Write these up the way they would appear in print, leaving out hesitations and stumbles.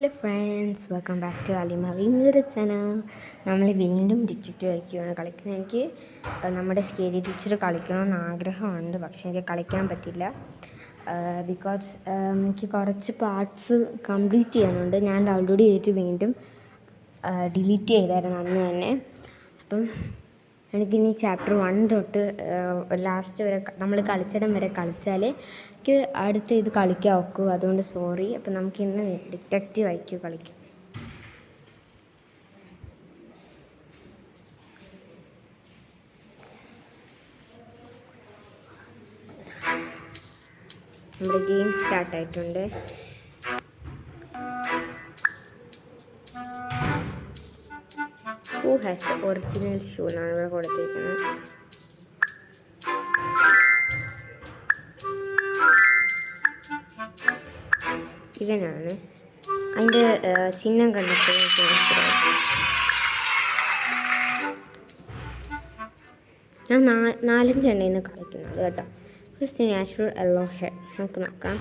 Hello friends, welcome back to അലിമറിയുടെ channel. നമ്മൾ വീണ്ടും ഡിറ്റക്റ്റീവ് കളിക്കുകയാണ് കളിക്കുന്നത്. എനിക്ക് നമ്മുടെ സ്കേരി ടീച്ചർ കളിക്കണമെന്ന് ആഗ്രഹമുണ്ട്, പക്ഷേ എനിക്ക് കളിക്കാൻ പറ്റില്ല. ബിക്കോസ് എനിക്ക് കുറച്ച് പാർട്സ് കംപ്ലീറ്റ് ചെയ്യാനുണ്ട്. ഞാൻ ഡൗൺലോഡ് ചെയ്തിട്ട് വീണ്ടും ഡിലീറ്റ് ചെയ്തായിരുന്നു അന്ന് തന്നെ. അപ്പം എനിക്കിനി ചാപ്റ്റർ 1 തൊട്ട് ലാസ്റ്റ് വരെ നമ്മൾ കളിച്ചിടം വരെ കളിച്ചാലേ എനിക്ക് അടുത്ത ഇത് കളിക്കാൻ ഒക്കൂ. അതുകൊണ്ട് സോറി. അപ്പം നമുക്കിന്ന് ഡിറ്റക്റ്റീവ് IQ കളിക്കാം. നമ്മുടെ ഗെയിം സ്റ്റാർട്ടായിട്ടുണ്ട്. Who has the original shoe എന്നാണ് ഇവിടെ കൊടുത്തിരിക്കുന്നത്. ഇവനാണ്. അതിൻ്റെ ചിഹ്നം കണ്ടിട്ട് ഞാൻ 4-5 എണ്ണയിൽ നിന്ന് കളിക്കുന്നത് കേട്ടോ. ഫസ്റ്റ് നാച്ചുറൽ യെല്ലോ ഹെയർ നമുക്ക് നോക്കാം.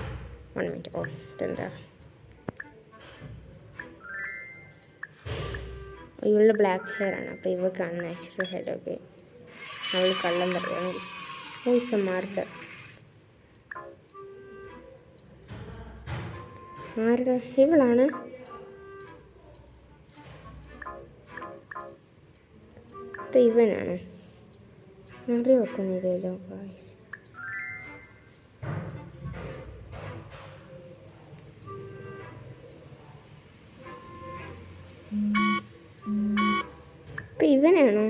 1 മിനിറ്റ്. ഓ, ഇതെന്താ? ഇവളുടെ ബ്ലാക്ക് ഹെയർ ആണ്, അപ്പോൾ ഇവൾക്കാണ് നാച്ചുറൽ ഹെയർ. ഓക്കെ, അവൾ കള്ളം പറയുകയാണ്. വോയിസ് മാർഡർ ആരുടെ? ഇവളാണ്. അപ്പോൾ ഇവനാണ്. അറിയ വെക്കുന്നില്ലല്ലോ ഗായ്സ്. അപ്പം ഇവനാണോ?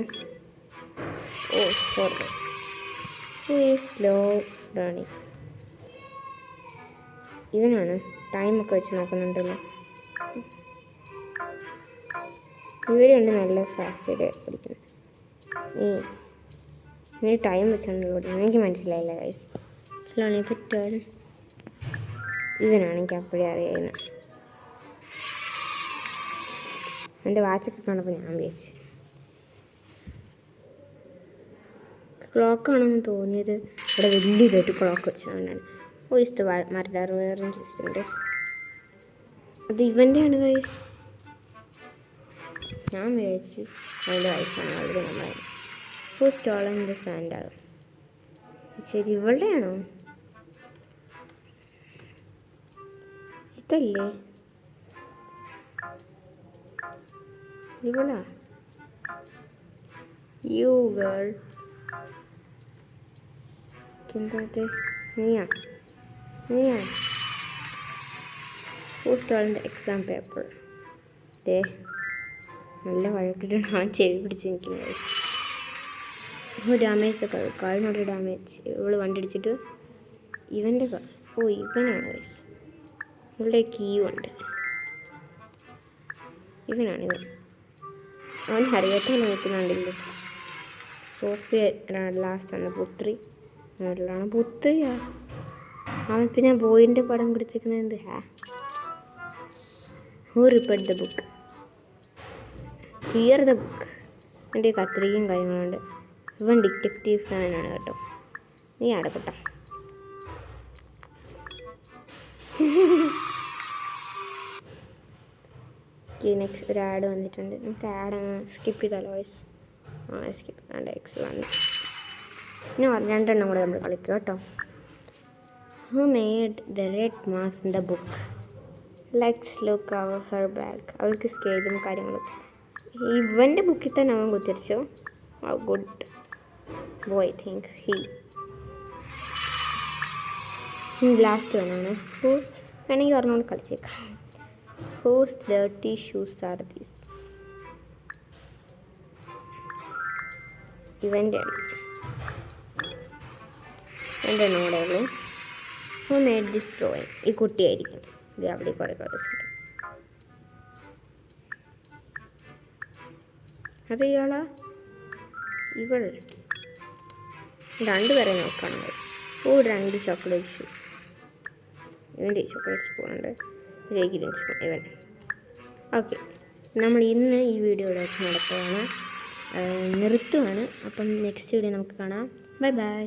ഓ സോറി. Slow learning. ഇവനാണ്. ടൈമൊക്കെ വെച്ച് നോക്കുന്നുണ്ടല്ലോ. ഇവരുണ്ട് നല്ല ഫാസ്റ്റ് പഠിക്കുന്നത്. ഇനി ടൈം വെച്ചാണ് പഠിക്കുന്നത്. എനിക്ക് മനസ്സിലായില്ല ഗൈസ്. സ്ലോണി പറ്റാൻ ഇവനാണ്. എനിക്ക് അപ്പോഴേ അറിയാവുന്നത്. എൻ്റെ വാച്ചൊക്കെ കണ്ടപ്പോൾ ഞാൻ വിചാരിച്ചു ക്ലോക്കാണെന്ന് തോന്നിയത്. ഇവിടെ വലിയതായിട്ട് ക്ലോക്ക് വെച്ചതുകൊണ്ടാണ്. വോയിസ് മരടാർ വേറെ ചോദിച്ചിട്ടുണ്ട്. അത് ഇവൻ്റെയാണ് ഗൈസ്. ഞാൻ വിചാരിച്ചു അതിൻ്റെ വൈഫാണ്. വളരെ നന്നായി. Stolen sandal. ശരി, ഇവളുടെയാണോ? ഇതല്ലേ ഇവളാ? You girl. എന്താ നീയാ? സ്റ്റോളൻ്റെ എക്സാം പേപ്പർ. നല്ല വഴക്കിട്ട് ഞാൻ ചെവി പിടിച്ച് നിൽക്കുന്നത്. ഡാമേജ് ഒക്കെ കാലിനോട് ഡാമേജ്. ഇവള് വണ്ടി അടിച്ചിട്ട് ഇവൻ്റെ ഇവനാണ് ഗൈസ്. ഇവളുടെ കീയും ഉണ്ട്. ഇവനാണ് ഇവൻ. അവൻ അറിയാത്ത നോക്കുന്നുണ്ടല്ലോ. സോഫിയ ലാസ്റ്റ് ആണ്. പുത്രിയാ. അവൻ പിന്നെ ബോയിൻ്റെ പടം കൊടുത്തിരിക്കുന്നത് എന്ത്? Who ripped the book? Clear the book. എൻ്റെ കത്രികയും കാര്യങ്ങളുണ്ട്. ഇവൻ ഡിറ്റക്റ്റീവ് ഫാനാണ് കേട്ടോ. നീ അടക്കട്ടോ. നെക്സ്റ്റ് ഒരു ആഡ് വന്നിട്ടുണ്ട്. നമുക്ക് ആഡ് സ്കിപ്പ് ചെയ്താലോ വോയിസ്? സ്കിപ്പ് ചെയ്താണ്ട് എക്സ് വന്നു. പിന്നെ 2 എണ്ണം കൂടെ നമ്മൾ കളിക്കുക കേട്ടോ. Who made the red marks in the book? Let's look അവർ ഹെർ ബാഗ്. അവൾക്ക് സ്കെയിലും കാര്യങ്ങളും. ഇവൻ്റെ ബുക്കിൽ തന്നെ അവൻ കുത്തിരിച്ചോ? Good boy think he. Last വേണമാണ്. വേണമെങ്കിൽ പറഞ്ഞുകൊണ്ട് കളിച്ചേക്കാം. Whose dirty shoes are these? ഇവൻ്റെ എണ്ണം കൂടെ ഉള്ളൂ. Who made this drawing? ഈ കുട്ടിയായിരിക്കും. ഇത് അവിടെ കുറേ ദിവസം. അത് ഇയാളാ? ഇവൾ. 2 പേരെ നോക്കണം ഗൈസ്. 2 chocolate shoe. ഇവൻ്റെ ചോക്ലേറ്റ് സ്പൂണുണ്ട്. ഗ്രീൻ സ്പൂൺ ഇവൻ. ഓക്കെ, നമ്മൾ ഇന്ന് ഈ വീഡിയോ ഇവിടെ വെച്ച് നിർത്തുവാണ്. അപ്പം നെക്സ്റ്റ് വീഡിയോ നമുക്ക് കാണാം. Bye bye.